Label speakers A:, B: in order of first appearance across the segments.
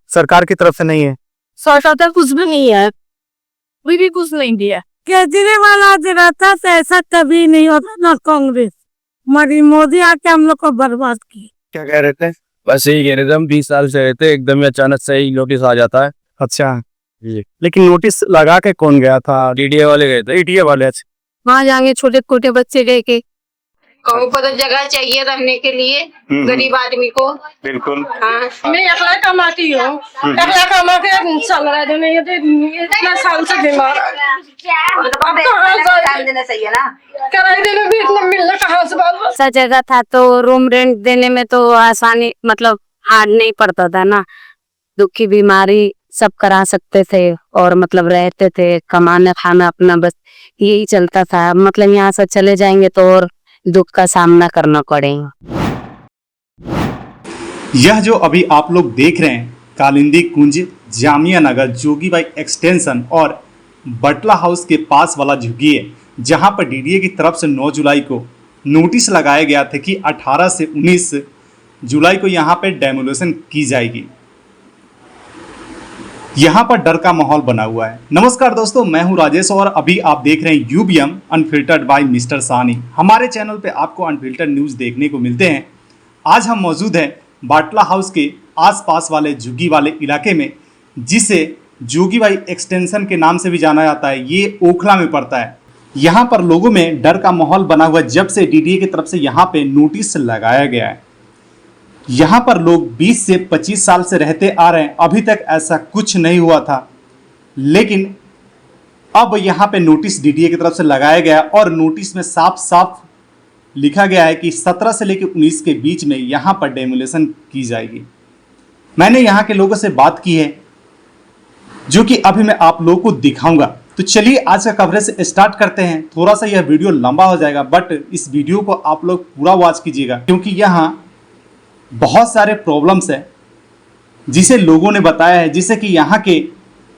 A: सरकार की तरफ से नहीं है?
B: सरकार का कुछ भी नहीं है, कोई भी कुछ नहीं दिया।
C: केजरीवाल आज रहता तो ऐसा कभी नहीं होता ना कांग्रेस। मोदी आके हम लोग को बर्बाद की।
A: क्या कह रहे थे?
D: बस यही कह रहे थे, हम 20 साल से रहते, एकदम ही अचानक से ही नोटिस आ जाता है।
A: अच्छा,
D: जी।
A: लेकिन नोटिस लगा के कौन गया था?
D: डीडीए वाले गए थे।
A: डीडीए वाले। अच्छा,
B: वहाँ जाएंगे छोटे छोटे बच्चे लेके।
E: कहूँ पर तो जगह चाहिए रहने के लिए गरीब आदमी को।
A: बिल्कुल।
E: हाँ,
C: मैं अकेला कमाती हूँ, अकेला कमा के चल रहा है, नहीं तो इतना साल से बीमार।
E: देना चाहिए ना,
C: किराए देने भी इतना मिलना कहाँ से बात।
B: ऐसा जगह था तो रूम रेंट देने में तो आसानी, मतलब हार्ड नहीं पड़ता था ना। दुखी बीमारी सब करा सकते थे और मतलब रहते थे, कमाना खाना अपना बस यही चलता था। मतलब यहाँ से चले जाएंगे तो और दुख का सामना करना पड़ेगा।
F: यह जो अभी आप लोग देख रहे हैं कालिंदी कुंज, जामिया नगर, जोगी बाई एक्सटेंशन और बटला हाउस के पास वाला झुग्गी है, जहां पर डीडीए की तरफ से 9 जुलाई को नोटिस लगाया गया था कि 18 से 19 जुलाई को यहां पर डेमोलेशन की जाएगी। यहां पर डर का माहौल बना हुआ है। नमस्कार दोस्तों, मैं हूं राजेश और अभी आप देख रहे हैं यूबीएम अनफिल्टर्ड बाय मिस्टर सानी। हमारे चैनल पे आपको अनफिल्टर्ड न्यूज़ देखने को मिलते हैं। आज हम मौजूद हैं बाटला हाउस के आसपास वाले झुग्गी वाले इलाके में, जिसे जोगी बाई एक्सटेंशन के नाम से भी जाना जाता है। ये ओखला में पड़ता है। यहाँ पर लोगों में डर का माहौल बना हुआ है जब से डीडीए की तरफ से यहाँ पे नोटिस लगाया गया है। यहाँ पर लोग 20 से 25 साल से रहते आ रहे हैं, अभी तक ऐसा कुछ नहीं हुआ था। लेकिन अब यहाँ पे नोटिस डीडीए की तरफ से लगाया गया और नोटिस में साफ साफ लिखा गया है कि 17 से लेकर 19 के बीच में यहाँ पर डेमोलेशन की जाएगी। मैंने यहाँ के लोगों से बात की है जो कि अभी मैं आप लोगों को दिखाऊंगा। तो चलिए आज का कवरेज स्टार्ट करते हैं। थोड़ा सा यह वीडियो लंबा हो जाएगा, बट इस वीडियो को आप लोग पूरा वॉच कीजिएगा, क्योंकि यहाँ बहुत सारे प्रॉब्लम्स है जिसे लोगों ने बताया है, जिसे कि यहाँ के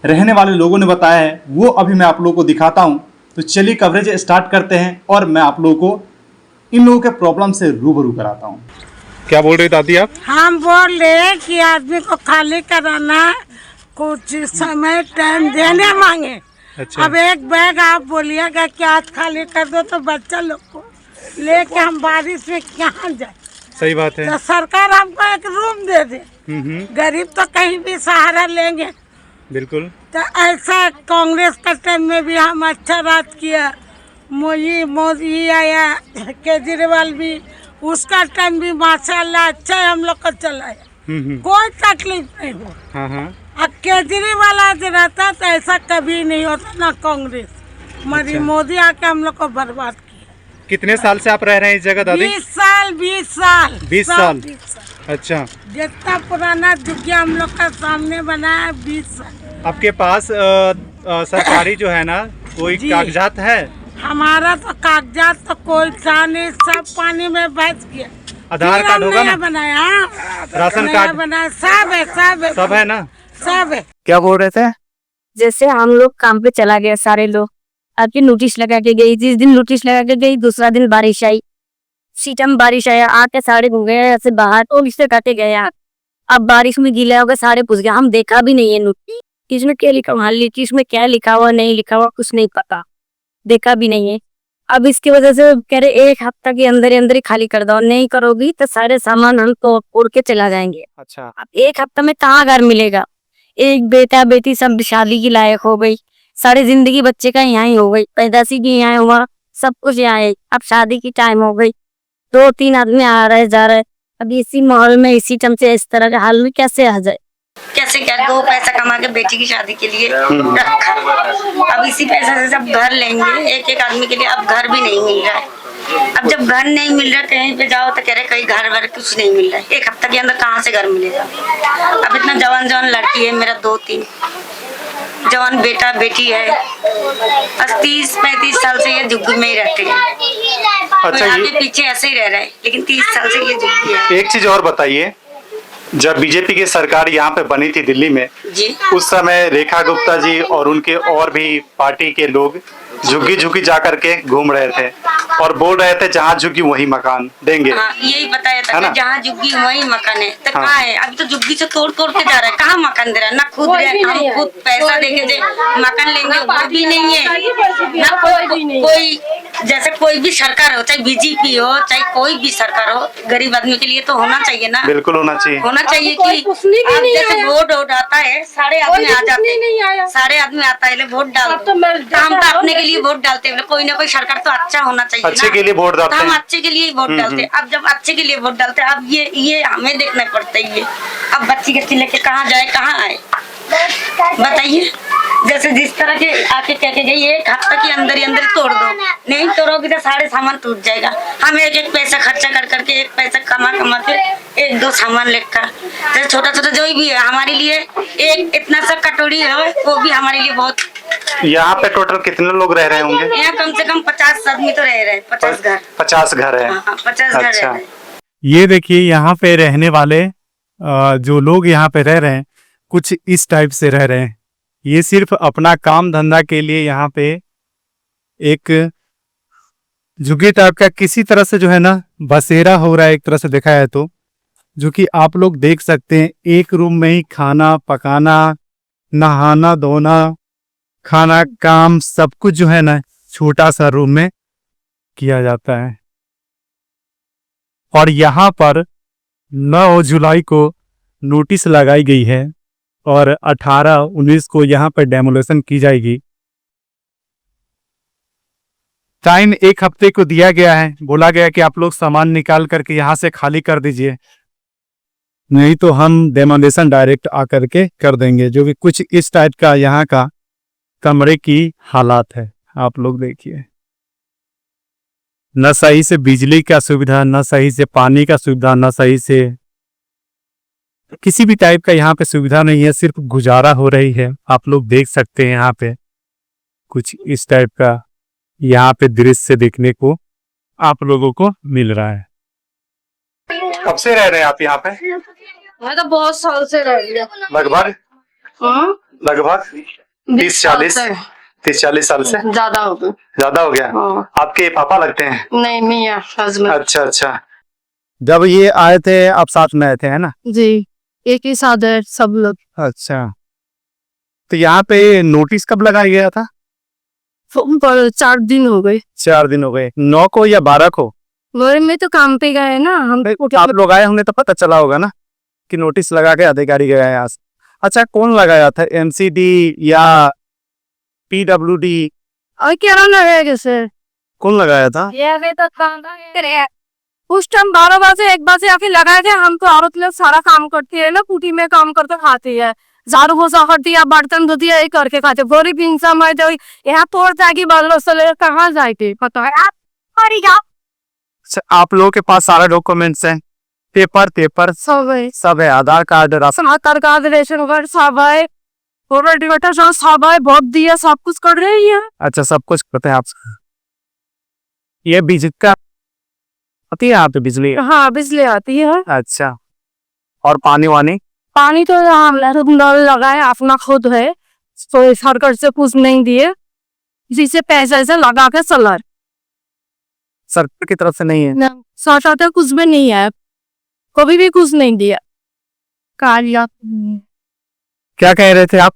F: रहने वाले लोगों ने बताया है, वो अभी मैं आप लोगों को दिखाता हूँ। तो चलिए कवरेज स्टार्ट करते हैं और मैं आप लोगों को इन लोगों के प्रॉब्लम से रूबरू कराता हूँ।
A: क्या बोल रही दादी आप?
C: हम बोल रहे हैं कि आदमी को खाली कराना, कुछ समय टाइम देने मांगे।
A: अच्छा।
C: अब एक बैग आप बोलिएगा कि आज खाली कर दो तो बच्चा लोग को लेके हम बारिश में कहाँ जाए।
A: सही बात है।
C: तो सरकार हमको एक रूम दे दे। गरीब तो कहीं भी सहारा लेंगे।
A: बिल्कुल।
C: तो ऐसा कांग्रेस के टाइम में भी हम अच्छा राज किया, मोदी आया, केजरीवाल भी, उसका टाइम भी माशाल्लाह अच्छा है, हम लोग को चलाया, कोई तकलीफ नहीं हुआ।
A: हाँ।
C: अब केजरीवाल आज रहता तो ऐसा कभी नहीं होता ना कांग्रेस। मोदी आके हम लोग को बर्बाद किया।
A: कितने साल से आप रह रहे हैं इस जगह दादी?
C: 20 साल।
A: 20 साल। अच्छा।
C: जितना पुराना झुग्गिया हम लोग का सामने बना है 20 साल।
A: आपके पास सरकारी जो है ना कोई कागजात है?
C: हमारा तो कागजात तो कोई था नहीं, सब पानी में बच गया।
A: आधार कार्ड होगा ना?
C: बनाया,
A: राशन कार्ड
C: बनाया, सब है,
A: सब है ना?
C: सब है।
A: क्या बोल रहे थे?
B: जैसे हम लोग काम पे चला गया, सारे लोग आपकी नोटिस लगा के गई। जिस दिन नोटिस लगा के गई दूसरा दिन बारिश आई, सीटम बारिश आया, आके सारे घूम गए ऐसे बाहर, तो इससे काटे गए। अब बारिश में गीला होगा, सारे पूछ गया। हम देखा भी नहीं है नोटिस, इसमें क्या लिखा हुआ, इसमें क्या लिखा हुआ नहीं लिखा हुआ कुछ नहीं पता, देखा भी नहीं है। अब इसकी वजह से कह रहे 1 हफ्ता के अंदर ही खाली कर दो, नहीं करोगी तो सारे सामान हम तो उड़ के चला जाएंगे।
A: अच्छा।
B: अब 1 हफ्ता में कहाँ घर मिलेगा? एक बेटा बेटी सब शादी की लायक हो गई, सारी जिंदगी बच्चे का यहाँ ही हो गई, पैदाशी भी यहाँ हुआ, सब कुछ यहाँ है। अब शादी की टाइम हो गई, 2-3 आदमी आ रहे जा रहे। अब इसी माहौल में इसी टाइम से इस तरह के हाल में कैसे आ जाए?
E: कैसे क्या 2 पैसा कमा के बेटी की शादी के लिए रखा। अब इसी पैसे से सब घर लेंगे एक आदमी के लिए। अब घर भी नहीं मिल रहा है। अब जब घर नहीं मिल रहा, कहीं पे जाओ तो कह रहे कहीं घर वर कुछ नहीं मिल रहा है। 1 हफ्ता के अंदर कहाँ से घर मिलेगा? अब इतना जवान लड़की है मेरा, 2-3 जवान बेटा बेटी है। 30-35 साल से ये झुग्गी में ही रहते हैं।
A: अच्छा,
E: आगे पीछे ऐसे ही रह रहे हैं, लेकिन 30 साल से ये झुग्गी है।
A: एक चीज और बताइए, जब बीजेपी की सरकार यहाँ पे बनी थी दिल्ली में
E: जी,
A: उस समय रेखा गुप्ता जी और उनके और भी पार्टी के लोग
F: झुग्गी झुग्गी जा करके घूम रहे थे और बोल रहे थे जहाँ झुग्गी वही मकान देंगे।
E: हाँ, यही बताया था
F: है ना?
E: कि जहाँ झुग्गी वही मकान है। तो
F: हाँ।
E: कहाँ है? अभी तो झुग्गी से तोड़ तोड़ के जा रहा है, कहाँ मकान दे रहा है? ना खुद हम खुद पैसा देके जे मकान लेंगे वो भी नहीं है, ना कोई जैसे कोई भी सरकार हो, चाहे बीजेपी हो चाहे कोई भी सरकार हो, गरीब आदमी के लिए तो होना चाहिए ना।
F: बिल्कुल होना चाहिए।
E: होना चाहिए कि अब जैसे वोट आता है, सारे आदमी आ जाते हैं, सारे आदमी आता है वोट डाल दो। तो हम तो अपने के लिए वोट डालते हैं, कोई ना कोई सरकार तो अच्छा होना चाहिए
F: अच्छे
E: ना।
F: के लिए वोट डालते
E: तो हम
F: हैं।
E: अच्छे के लिए वोट डालते हैं। अब जब अच्छे के लिए वोट डालते हैं, अब ये हमें देखना पड़ता है। ये अब बच्ची कच्ची लेके कहाँ जाए कहाँ आए बताइए। जैसे जिस तरह के आके कह के गई, एक हफ्ता के अंदर ही अंदर तोड़ दो, नहीं तोड़ोगे तो सारे सामान टूट जाएगा। हम एक एक पैसा खर्चा कर करके, एक पैसा कमा कमा के एक दो सामान लेकर, जैसे छोटा छोटा जो भी है हमारे लिए, एक इतना सा कटोरी है वो भी हमारे लिए बहुत।
F: यहाँ पे टोटल कितने लोग रह रहे होंगे?
E: यहाँ कम से कम 50 आदमी तो रह रहे हैं, 50 घर।
F: 50 घर है।
E: हाँ, 50 घर रह
F: अच्छा।
E: रहे हैं।
A: ये देखिए यहाँ पे रहने वाले जो लोग यहाँ पे रह रहे हैं कुछ इस टाइप से रह रहे हैं। ये सिर्फ अपना काम धंधा के लिए यहाँ पे एक झुग्गी टाइप का किसी तरह से जो है ना बसेरा हो रहा है एक तरह से देखा है तो, जो कि आप लोग देख सकते हैं। एक रूम में ही खाना पकाना, नहाना धोना, खाना काम सब कुछ जो है ना छोटा सा रूम में किया जाता है। और यहाँ पर 9 जुलाई को नोटिस लगाई गई है और 18-19 को यहाँ पर डेमोलेशन की जाएगी। टाइम 1 हफ्ते को दिया गया है, बोला गया कि आप लोग सामान निकाल करके यहाँ से खाली कर दीजिए, नहीं तो हम डेमोलेशन डायरेक्ट आकर के कर देंगे। जो कि कुछ इस टाइप का यहाँ का कमरे की हालात है, आप लोग देखिए। न सही से बिजली का सुविधा, न सही से पानी का सुविधा, न सही से किसी भी टाइप का यहाँ पे सुविधा नहीं है, सिर्फ गुजारा हो रही है। आप लोग देख सकते हैं यहाँ पे कुछ इस टाइप का यहाँ पे दृश्य देखने को आप लोगों को मिल रहा है।
F: कब से रह रहे हैं आप यहाँ पे?
B: मैं तो बहुत साल से रह रही
F: लगभग लगभग 30-40 साल से
B: ज्यादा हो गया।
F: ज्यादा हो गया। आपके पापा लगते हैं?
B: नहीं मियाँ हस्बैंड।
F: अच्छा अच्छा।
A: जब ये आए थे आप साथ में आए थे, है ना?
B: जी, एक ही साथ है सब लोग।
A: अच्छा, तो यहाँ पे नोटिस कब लगाया गया था?
B: पर 4 दिन हो गए।
A: 4 दिन हो गए। 9 को या 12 को?
B: घर में तो काम पे गए ना हम।
A: आप लोग आए होंगे तो पता चला होगा ना कि नोटिस लगा के अधिकारी गया है यहाँ से। अच्छा, कौन लगाया था? एमसीडी या पीडब्ल्यूडी?
B: और क्या लगाएगा सर?
A: कौन लगाया था?
B: उस टाइम 12 बजे 1 बजे आके लगाए थे। हम तो औरत लोग सारा काम करती है ना, कुटी में काम करते खाती है, झाड़ू पोछा करती है, बर्तन धोती है, करके खाते। गरीब इंसान है तो यहाँ तोड़ जाएगी, बाल से कहाँ जाएगी पता है आप?
A: आप लोगों के पास सारा डॉक्यूमेंट्स हैं, पेपर सब है, Aadhaar card, ration
B: card, ration card सब है, सब है, बहुत दिया, सब कुछ कर रही है।
A: अच्छा, सब कुछ करते हैं आप। ये बिजली का आती है यहाँ पे बिजली?
B: हाँ, बिजली आती है।
A: अच्छा, और पानी वानी?
B: पानी तो नल लगाए अपना खुद है, तो सरकार से कुछ नहीं दिए, जिसे पैसा से लगा के सोलर।
A: सरकार की तरफ से नहीं है?
B: सरकार तो कुछ भी नहीं है, कभी भी कुछ नहीं दिया।
A: क्या कह रहे थे आप?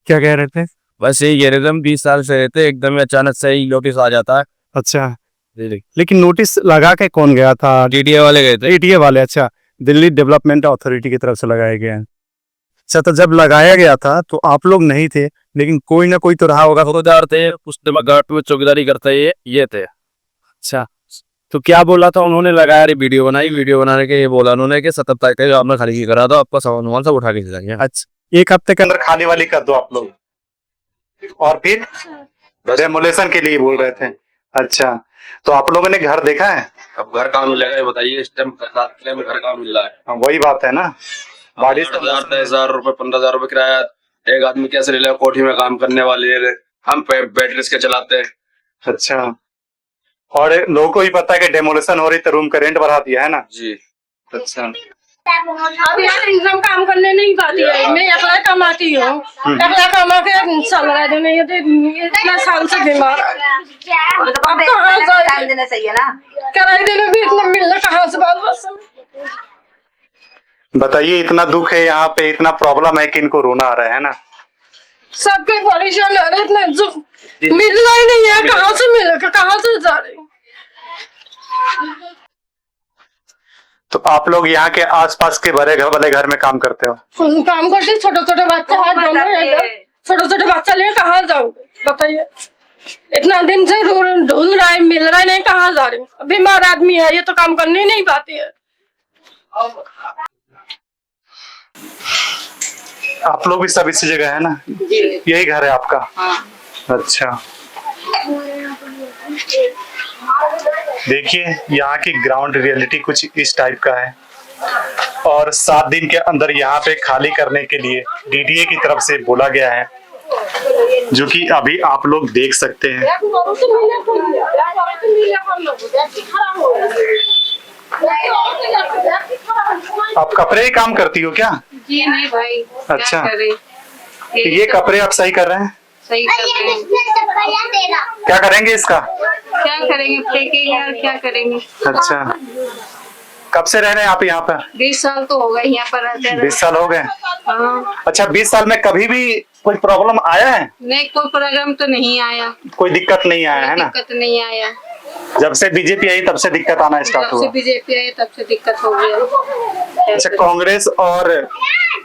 A: क्या कह रहे थे?
D: बस यही कह रहे थे हम, 20 साल से रहते, एकदम अचानक से ही नोटिस आ जाता है।
A: अच्छा, लेकिन नोटिस लगा के कौन गया था?
D: टीटीए वाले गए थे।
A: टीटीए वाले? अच्छा, दिल्ली डेवलपमेंट अथॉरिटी की तरफ से लगाया गया है। अच्छा, तो जब लगाया गया था तो आप लोग नहीं थे, लेकिन कोई ना कोई तो रहा होगा।
D: चौकीदार थे, उस घाट में चौकीदारी करते ये थे।
A: अच्छा, तो क्या बोला था उन्होंने? लगाया रे वीडियो बनाई, वीडियो बनाने के ये बोला उन्होंने कि 70 तारीख को आपने खाली करा दो, आपका सामान सब उठा के जाएंगे। अच्छा, 1 हफ्ते के अंदर खाली वाली कर दो आप लोग, और फिर डेमोलेशन के लिए बोल रहे थे। अच्छा, तो आप लोगों ने घर देखा है?
D: अब घर कहाँ मिलेगा ये बताइए, इस टाइम में घर कहाँ मिल रहा है?
F: हाँ, वही बात है ना। बारिश
D: 10,000 रुपए 15,000 रुपए किराया एक आदमी कैसे ले लेगा? कोठी में काम करने वाले हम बैटरी के चलाते हैं।
F: अच्छा, और लोगों को ही पता है कि डेमोलेशन हो रही तो रूम का रेंट बढ़ा दिया है ना?
D: जी।
F: अच्छा,
G: अब यार इंसान काम करने नहीं पाती है, मैं अकेला कमाती हूँ, अकेला कमा के संभाला जो नहीं है, इतना साल से बीमार है। अब कहाँ जाए देना सही है ना, किराए देने भी इतना मिलना कहाँ से बात बस।
A: बताइए, इतना दुख है यहाँ पे, इतना प्रॉब्लम है कि इनको रोना आ रहा है ना।
G: सबके परेशान है, इतना मिलना ही नहीं है, कहाँ से मिलेगा, कहाँ से जा रहे।
A: तो आप लोग यहाँ के आसपास के बड़े घर में काम करते हो?
G: काम करते, छोटे छोटे बच्चे हाथ छोटे छोटे बच्चा ले कहाँ जाओगे बताइए। इतना दिन से ढूंढ रहा है, मिल रहा है नहीं, कहाँ जा रहे। बीमार आदमी है, ये तो काम करने ही नहीं पाती है।
A: आप लोग भी सब इसी जगह है ना? यही घर है आपका? हाँ। अच्छा, देखिए यहाँ की ग्राउंड रियलिटी कुछ इस टाइप का है। और 7 दिन के अंदर यहाँ पे खाली करने के लिए डीडीए की तरफ से बोला गया है, जो कि अभी आप लोग देख सकते हैं। आप कपड़े ही काम करती हो क्या?
H: जी नहीं भाई।
A: अच्छा, ये कपड़े आप सही कर रहे हैं?
H: सही कर रहे हैं।
A: क्या करेंगे इसका?
H: क्या करेंगे, फेंकेंगे और क्या करेंगे।
A: अच्छा, कब से रह रहे हैं आप यहाँ पर?
H: 20 साल तो हो गए यहाँ पर रहते हैं।
A: 20 साल हो गए?
H: हाँ।
A: अच्छा, 20 साल में कभी भी कोई प्रॉब्लम आया है?
H: नहीं, कोई प्रोग्राम तो नहीं आया,
A: कोई दिक्कत नहीं आया है ना?
H: दिक्कत नहीं आया।
A: जब से बीजेपी आई तब से दिक्कत आना स्टार्ट
H: जब से
A: हुआ?
H: बीजेपी आई तब से दिक्कत हो गया।
A: अच्छा, कांग्रेस और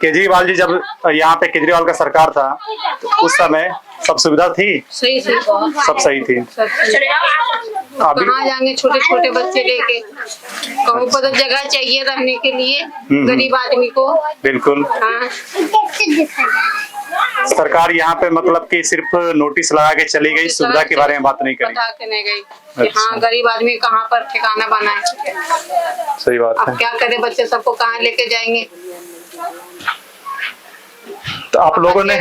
A: केजरीवाल जी, जब यहाँ पे केजरीवाल का सरकार था तो उस समय सब सुविधा थी?
H: सही से
A: सब सही थी। अभी
H: कहाँ जाएंगे छोटे छोटे बच्चे लेके, कहूँ पर तो जगह चाहिए रहने के लिए गरीब आदमी को।
A: बिल्कुल।
H: हाँ।
A: सरकार यहाँ पे मतलब कि सिर्फ नोटिस लगा के चली गई, सुविधा के बारे में बात नहीं करी।
H: बता के नहीं गई कि हाँ गरीब आदमी कहाँ पर ठिकाना बनाए।
A: सही बात है।
H: अब क्या करे, बच्चे सबको कहाँ लेके जाएंगे।
A: तो आप लोगों ने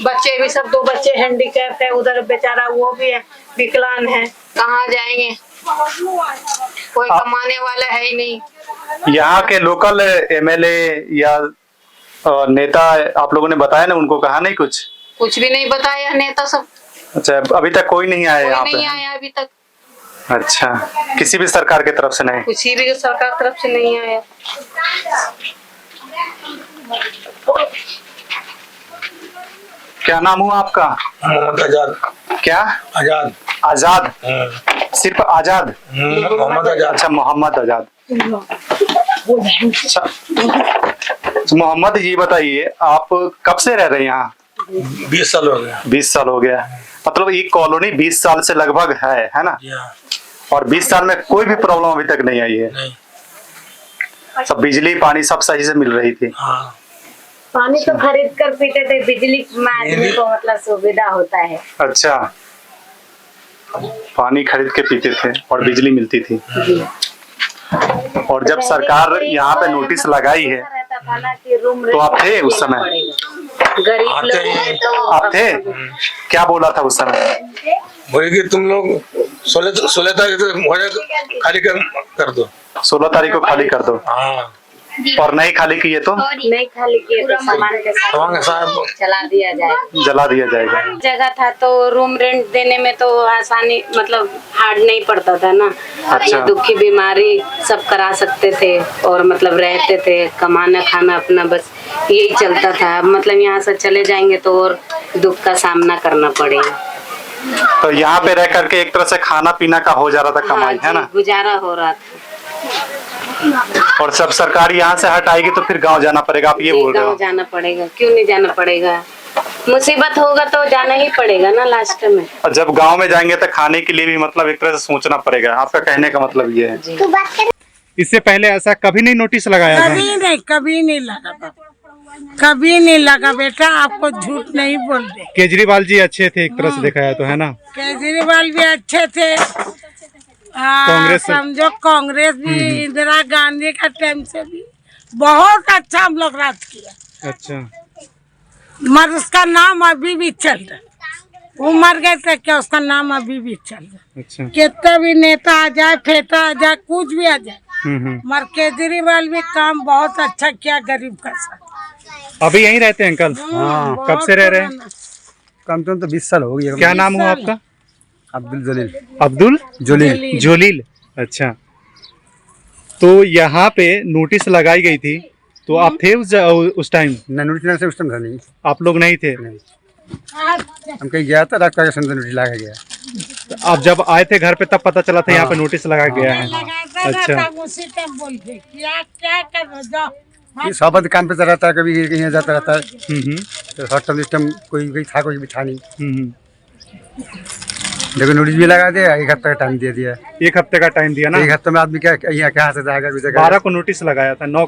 H: बच्चे भी सब 2 बच्चे हैंडीकैप है, उधर बेचारा वो भी है विकलांग है, कहाँ जाएंगे, कोई कमाने वाला है ही नहीं।
A: यहाँ के लोकल एमएलए या नेता आप लोगों ने बताया ना, उनको कहा नहीं कुछ
H: भी नहीं बताया नेता सब।
A: अच्छा, अभी तक कोई नहीं आया यहाँ पे?
H: नहीं आया अभी तक।
A: अच्छा, किसी भी सरकार की तरफ से नहीं?
H: किसी भी सरकार तरफ से नहीं आया।
A: क्या नाम हुआ आपका?
I: मोहम्मद आजाद।
A: क्या?
I: आजाद।
A: आजाद? सिर्फ आजाद?
I: मोहम्मद आजाद।
A: अच्छा, मोहम्मद आजाद। अच्छा, तो मोहम्मद जी बताइए, आप कब से रह रहे हैं यहाँ?
I: 20 साल हो गया।
A: 20 साल हो गया, मतलब ये कॉलोनी 20 साल से लगभग है ना? और 20 साल में कोई भी प्रॉब्लम अभी तक नहीं आई है?
I: नहीं।
A: सब बिजली पानी सब सही से मिल रही थी?
I: हाँ।
B: पानी तो खरीद कर पीते थे, बिजली में आदमी को मतलब सुविधा होता है।
A: अच्छा, पानी खरीद के पीते थे और बिजली मिलती थी। और जब सरकार यहाँ पे नोटिस लगाई है तो आप थे उस समय?
B: गरीब लोग तो
A: आप थे? क्या बोला था उस समय?
I: बोले कि तुम लोग 16 तारीख से खाली कर दो।
A: 16 तारीख को खाली कर दो।
I: हाँ।
A: और नहीं खाली किए तो?
B: नहीं खाली किए तो सामान के साथ जला दिया जाएगा।
A: जला दिया जाएगा।
B: जगह था तो रूम रेंट देने में तो आसानी, मतलब हार्ड नहीं पड़ता था ना।
A: अच्छा।
B: दुखी बीमारी सब करा सकते थे और मतलब रहते थे, कमाना खाना अपना बस यही चलता था। मतलब यहाँ से चले जाएंगे तो और दुख का सामना करना पड़ेगा।
A: तो यहाँ पे रह करके एक तरह से खाना पीना का हो जा रहा था, कमाई है ना?
B: गुजारा हो रहा था।
A: और सब सरकार यहाँ से हटाएगी तो फिर गांव जाना पड़ेगा, आप ये बोल रहे हो?
B: गांव जाना पड़ेगा, क्यों नहीं जाना पड़ेगा? मुसीबत होगा तो जाना ही पड़ेगा ना लास्ट में।
A: और जब गांव में जाएंगे तो खाने के लिए भी मतलब एक तरह से सोचना पड़ेगा, आपका कहने का मतलब ये है। इससे पहले ऐसा कभी नहीं नोटिस लगाया था?
C: कभी नहीं लगा, कभी नहीं लगा बेटा, आपको झूठ नहीं बोल रहे।
A: केजरीवाल जी अच्छे थे एक तरह से देखा जाए तो, है ना?
C: केजरीवाल भी अच्छे थे,
A: कांग्रेस
C: समझो कांग्रेस भी इंदिरा गांधी का टाइम से भी बहुत अच्छा हम लोग राज किया।
A: अच्छा,
C: मगर उसका नाम अभी भी चल रहा, वो मर गए थे क्या, उसका नाम अभी भी चल रहा।
A: अच्छा।
C: कितना भी नेता आ जाए, फेटा आ जाए, कुछ भी आ जाए, मगर केजरीवाल भी काम बहुत अच्छा किया गरीब का साथ।
A: अभी यहीं रहते हैं अंकल?
C: हाँ,
A: कब से रह रहे हैं?
J: कम से कम तो 20 साल हो गई।
A: क्या नाम हुआ आपका?
J: अब्दुल जलील।
A: अब्दुल
J: जलील।
A: जोलील। अच्छा, तो यहाँ पे नोटिस लगाई गई थी, तो आप थे उस टाइम?
J: नोटिस से उस टाइम था नहीं,
A: आप लोग नहीं थे?
J: हम कहीं गया था, रात का नोटिस लगा गया।
A: तो आप जब आए थे घर पे तब पता चला था यहाँ पे नोटिस लगा गया है? अच्छा,
C: उसी टाइम बोल के क्या क्या कर रहे हो, जाओ।
J: ये सब काम पे रहता है, कभी कहीं जाता रहता है।
A: हम्म,
J: तो हर टाइम इस टाइम कोई था, कोई भी था नहीं।
A: हम्म।
J: लेकिन नोटिस भी लगा दिया, 1 हफ्ते का टाइम दे दिया।
A: 1 हफ्ते का टाइम दिया ना?
J: 1 हफ्ते में आदमी क्या यहाँ कहाँ से जाएगा?
A: 12 को नोटिस लगाया था, 9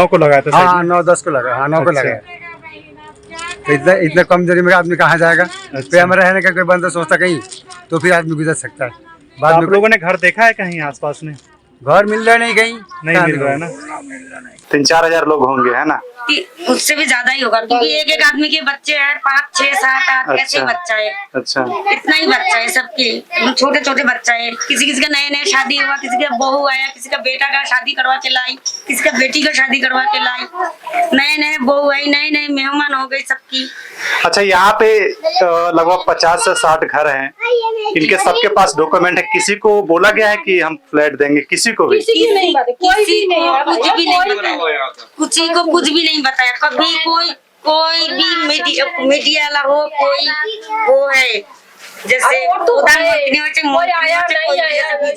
A: को लगाया था।
J: हाँ, 9-10 को लगा। हाँ, 9 को
A: अच्छा।
J: लगा। तो इतना कम देरी में आदमी कहाँ जाएगा? पे हमारा रहने का कोई बंदा सोचता कहीं, तो फिर आदमी गुजर सकता है। बाद
A: आप
J: में
A: लोगों ने घर देखा है कहीं आसपास में?
J: घर मिल रहा नहीं, कहीं
A: नहीं मिल रहा है ना? 3-4 हजार लोग होंगे, है ना?
E: उससे भी ज्यादा ही होगा, क्योंकि एक एक आदमी के बच्चे हैं, 5, 6, 7, 8 ऐसे बच्चा है।
A: अच्छा,
E: इतना ही बच्चा है सबके, छोटे छोटे बच्चा है। किसी का नए शादी हुआ, किसी का बहू आया, किसी का बेटा का शादी करवा के लाई, किसी का बेटी का शादी करवा के लाई, नए बहू आई, नए मेहमान हो गए सबकी।
A: अच्छा, यहाँ पे लगभग 50 से 60 घर हैं, इनके सबके पास डॉक्यूमेंट है? किसी को बोला गया है कि हम फ्लैट देंगे? किसी को भी?
G: किसी की नहीं बात, कोई भी नहीं है,
E: कुछ भी नहीं बताया, किसी को कुछ भी नहीं बताया। कभी कोई भी मीडिया वाला हो, कोई वो है जैसे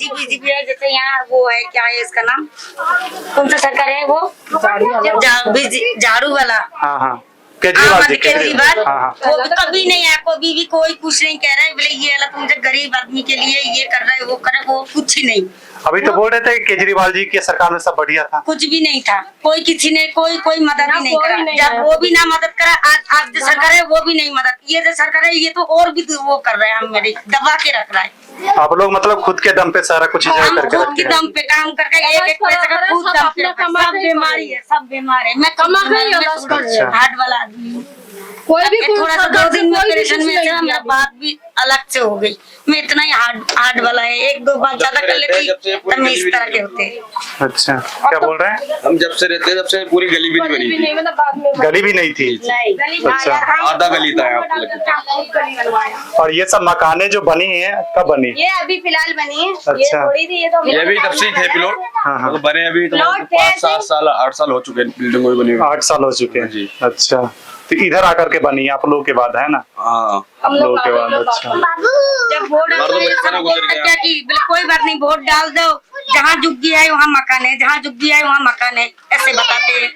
E: बीजेपी है, जैसे यहाँ वो है, क्या है इसका नाम, कौन सा सरकार है वो, झाड़ू वाला।
A: हाँ, केजरीवाल। हाँ।
E: वो भी कभी नहीं आया, कभी भी कोई कुछ नहीं कह रहा है, बोले ये वाला तुमसे गरीब आदमी के लिए ये कर रहा है, वो कर रहा है, वो कुछ ही नहीं।
A: अभी तो बोल रहे थे कि केजरीवाल जी की सरकार में सब बढ़िया था।
E: कुछ भी नहीं था, कोई किसी ने कोई मदद ही नहीं करा। जब वो भी ना मदद करा, आज जो सरकार है वो भी नहीं मदद। ये जो सरकार है, ये तो और भी वो कर रहे हैं, हम मेरी दबा के रख रहा है।
A: आप लोग मतलब खुद के दम पे सारा कुछ
E: हम
A: करके
E: खुद के दम पे काम करके एक पैसे का खुद दम पे, सब बीमारी है, सब बीमार है। मैं
G: कमा के
E: हार्ट वाला आदमी हूँ।
G: कोई भी
E: थोड़ा सा 2 दिन में ऑपरेशन में था, मेरा बात भी अलग से हो गई। मैं इतना ही हार्ड वाला है, 1-2 बार ज्यादा कर लेती तब मैं इस तरह के होते।
A: अच्छा, क्या बोल रहे हैं?
D: हम जब से रहते हैं, जब से पूरी गली भी नहीं बनी थी।
A: गली भी नहीं थी? अच्छा,
D: आधा गली था यहाँ पे।
A: और ये सब मकाने जो बनी है, कब बनी?
E: ये अभी फिलहाल बनी है।
A: अच्छा,
D: ये भी तब से ही थे प्लॉट।
A: हाँ।
D: तो बने अभी तो 5-7 साल 8 साल हो चुके हैं, बिल्डिंग भी बनी हुई।
A: 8 साल हो चुके हैं
D: जी।
A: अच्छा, तो इधर आकर के बनी आप लोगों के बाद, है ना?
D: हाँ,
A: आप लोगों के बाद। अच्छा,
E: जब वोट क्या की, कोई बात नहीं, वोट डाल दो, जहाँ झुग्गी है वहाँ मकान है, जहाँ झुग्गी है वहाँ मकान है, ऐसे बताते हैं।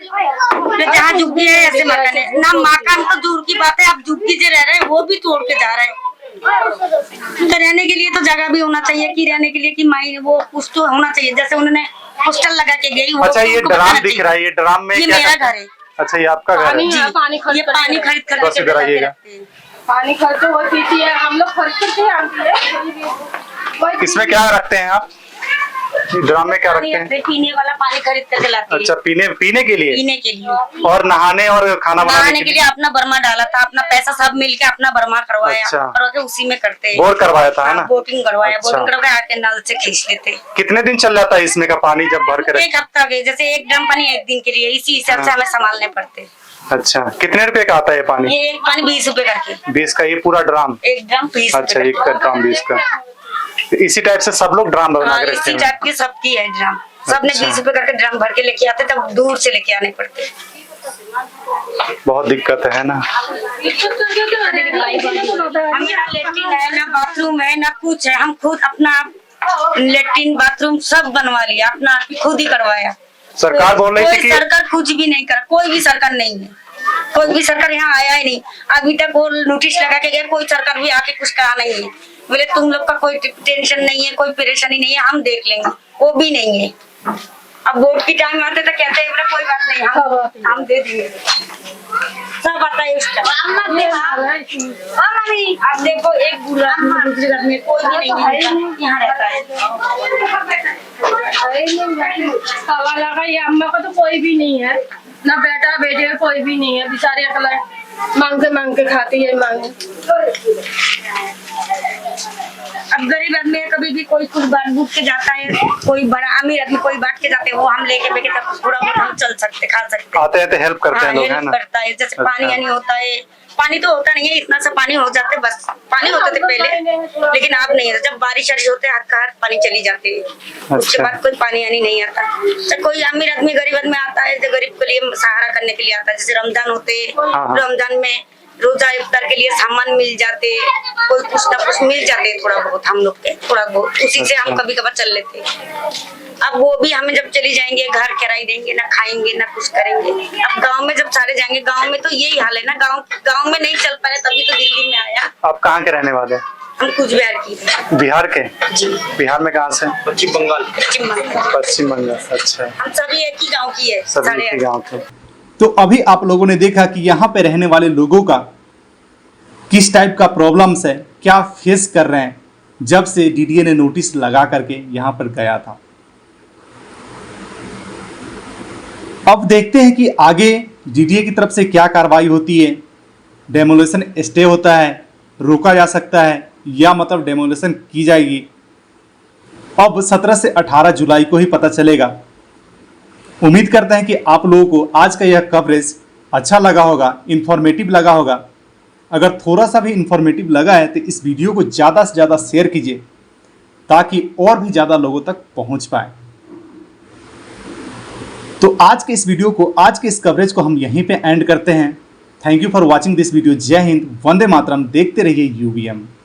E: जहाँ झुग्गी है ऐसे मकान है ना, मकान तो दूर की बात है, आप झुग्गी से रह रहे हैं, वो भी तोड़ के जा रहे हैं। तो रहने के लिए तो जगह भी होना चाहिए, कि रहने के लिए कि माई वो कुछ तो होना चाहिए। जैसे उन्होंने पोस्टर लगा के गई।
A: अच्छा, ये ड्राम दिख रहा है, ये ड्राम में
E: ये
A: क्या
E: मेरा घर है।
A: अच्छा, ये आपका घर है?
G: जी, पानी
E: ये पानी खरीद कर
A: बस इधर आइएगा।
G: पानी खर्च हो पीती है, हम लोग खर्च करते हैं।
A: इसमें क्या रखते हैं आप? ड्राम में क्या रखते हैं?
E: पीने वाला पानी खरीद करके लाते हैं।
A: अच्छा, पीने के लिए?
E: पीने के लिए
A: और नहाने और खाना बनाने
E: के लिए अपना बर्मा डाला था, अपना पैसा सब मिलके अपना बर्मा करवाया।
A: अच्छा।
E: करवा के उसी में करते हैं।
A: बोर करवाया था, है ना?
E: बोटिंग करवाया।
A: अच्छा।
E: बोटिंग करवा के आके नल से खींच लेते।
A: कितने दिन चल जाता है इसमें का पानी जब भर कर?
E: 1 हफ्ता गए, जैसे 1 ड्रम पानी 1 दिन के लिए, इसी हिसाब से हमें संभालने पड़ते।
A: अच्छा, कितने रुपए का आता है ये पानी?
E: ये एक पानी 20 रुपए करके।
A: 20 का ये पूरा ड्राम?
E: 1 ड्रम 20।
A: अच्छा, 1 का ड्राम 20 का। इसी टाइप से सब लोग ड्राम बना के रखते
E: इसी
A: हैं?
E: टाइप की सबकी है ड्रम। सबने
A: अच्छा।
E: 20 रुपए करके ड्रम भर के लेके आते, तब दूर से लेके आने पड़ते।
A: बहुत दिक्कत है ना?
E: हमारा लेट्रिन है ना, बाथरूम है ना, कुछ है। हम खुद अपना लेट्रिन बाथरूम सब बनवा लिया, अपना खुद ही करवाया।
A: सरकार बोल रही थी कि
E: सरकार कुछ भी नहीं कर, कोई भी सरकार नहीं है, कोई भी सरकार यहाँ आया ही नहीं अभी तक। वो नोटिस लगा के गए, कोई सरकार भी आके कुछ कहा नहीं है। बोले तुम लोग का कोई टेंशन नहीं है, कोई परेशानी नहीं है, हम देख लेंगे। वो भी नहीं है। अब वोट की टाइम आते तो कहते हैं कोई बात नहीं, हम दे देंगे, सब आता है उस टाइम। आप देखो, एक बूढ़ा दूसरे घर में कोई भी नहीं है, यहाँ रहता है।
G: हवा लगा, ये अम्मा का तो कोई भी नहीं है, ना बेटा बेटे कोई भी नहीं है, बेचारे अकेला मांग के खाती है मांग।
E: अब गरीब आदमी है, कभी भी कोई कुछ बांट बूट के जाता है, कोई बड़ा अमीर आदमी कोई बांट के जाते हैं, वो हम लेके बेके तब थोड़ा बहुत हम चल सकते, खा सकते।
A: आते हैं तो हेल्प करते हैं लोग, है
E: हेल्प
A: ना?
E: करता है, जैसे पानी यानी होता है, पानी तो होता नहीं है, इतना सा पानी हो जाते, बस पानी होते थे पहले, लेकिन अब नहीं है। जब बारिश होते है हाथ पानी चली जाती है, उसके बाद कोई पानी यानी नहीं आता। तो कोई अमीर आदमी गरीब आदमी आता है, जो गरीब के लिए सहारा करने के लिए आता है, जैसे रमजान होते, रमजान में रोजा इफ्तार के लिए सामान मिल जाते, कोई कुछ ना कुछ मिल जाते, थोड़ा बहुत हम लोग के, थोड़ा बहुत उसी से हम कभी कभार चल लेते। अब वो भी हमें जब चली जाएंगे, घर किराए देंगे, ना खाएंगे ना कुछ करेंगे। अब गांव में जब सारे जाएंगे, गांव में तो यही हाल है ना, गांव में नहीं चल पाए, तभी तो दिल्ली में आया।
A: आप कहाँ के रहने वाले हैं?
E: हम कुछ बिहार की थे।
A: बिहार के?
E: जी।
A: बिहार में कहाँ से?
D: पश्चिम बंगाल।
A: पश्चिम बंगाल। अच्छा,
E: हम सभी एक ही गाँव की है,
A: सभी
E: सारे
A: के गाँव के।
F: तो अभी आप लोगों ने देखा कि यहाँ पे रहने वाले लोगों का किस टाइप का प्रॉब्लम्स है, क्या फेस कर रहे हैं जब से डीडीए ने नोटिस लगा करके यहाँ पर गया था। अब देखते हैं कि आगे डीडीए की तरफ से क्या कार्रवाई होती है। डेमोलेशन स्टे होता है, रोका जा सकता है, या मतलब डेमोलेशन की जाएगी। अब 17 से 18 जुलाई को ही पता चलेगा। उम्मीद करते हैं कि आप लोगों को आज का यह कवरेज अच्छा लगा होगा, इंफॉर्मेटिव लगा होगा। अगर थोड़ा सा भी इंफॉर्मेटिव लगा है तो इस वीडियो को ज़्यादा से ज़्यादा शेयर कीजिए, ताकि और भी ज़्यादा लोगों तक पहुंच पाए। तो आज के इस वीडियो को, आज के इस कवरेज को हम यहीं पे एंड करते हैं। Thank you for watching this video. जय हिंद, वंदे मातरम। देखते रहिए यूबीएम।